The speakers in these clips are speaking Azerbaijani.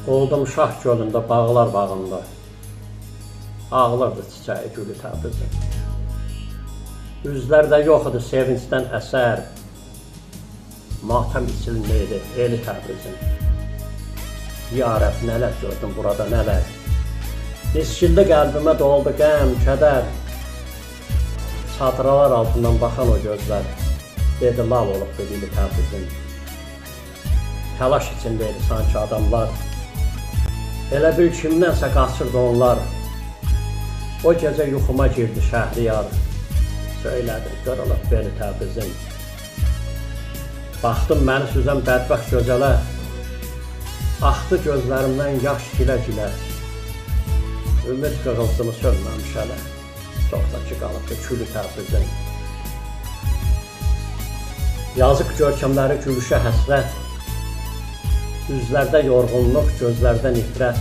Oldum Şah gölündə, bağlar bağında. Ağlardı çiçəyi gülü Təbrizin. Üzlərdə yox idi sevincdən əsər. Matəm içilməydi eli Təbrizin. Ya Rəbb, nələr gördüm burada, nələr. Nisçildə qəlbimə doldu qəm, kədər. Çadıralar altından baxan o gözlər. Dedi, lav olub dedi Təbrizin. Təlaş içindeydi sanki adamlar. Elə bil kimdənsə qaçırdı onlar. O gecə yuxuma girdi Şəhriyar. Söylədi, qırılıb beli Təbrizin. Baxdım məni süzən bədbəxt gözələ. Axdı gözlərimdən yaş gilə-gilə. Ümid qığıltımı sönməmiş hələ. Çoxdakı qalıbdı külü Təbrizin. Yazıq görkəmləri gülüşə həsrət. Üzlərdə yorğunluq, gözlərdə nifrət.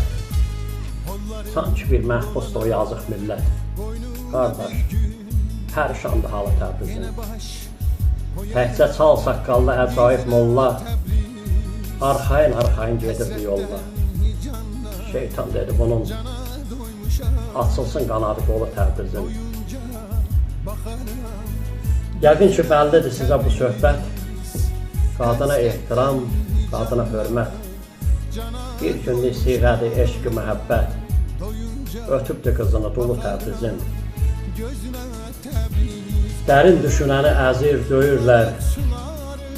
Sanki bir məhbusdur o yazıq millət. Qardaş, pərişandı halı Təbrizin. Təkcə çal saqqallı əcaib molla. Arxayın gedirdi yolda. Şeytan dedi bunun. Açılsın qanadı qolu Təbrizin. Yəqin ki, bəllidir sizə bu söhbət. Qadına ehtiram, qadına hörmət. Bir günlük siğədir eşq-i məhəbbət. Ötübdü qızını dolu Təbrizin. Dərin düşünəni əzir, döyürlər.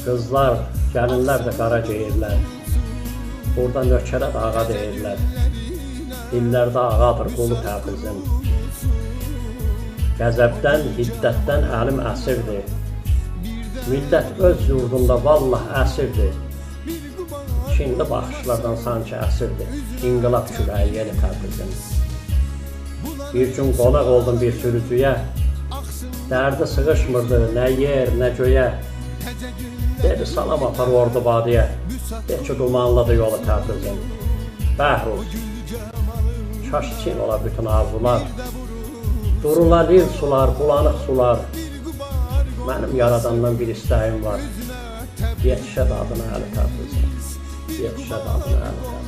Qızlar, gəlinlər də qara geyirlər. Burada nökərə də ağa deyirlər. Dillərdə ağadır qolu Təbrizin. Qəzəbdən, hiddətdən əlim əsirdir. Millət öz yurdunda vallah əsirdir. Kinli baxışlardan sanki əsirdir. İnqilab küləyi yeni Təbrizin. Bir gün qonaq oldum bir sürücüyə. Dərdi sığışmırdı nə yer, nə göyə. Dedi, salam apar ordu vadiyə. De ki, dumanlıdır yolu Təbrizin. Bəhrur, kaş Çin ola bütün arzular. Durula lil sular, bulanıq sular. Mənim yaradandan bir istəyim var. Yetişə dadına əli Təbrizin. Yetişə dadına əli Təbrizin.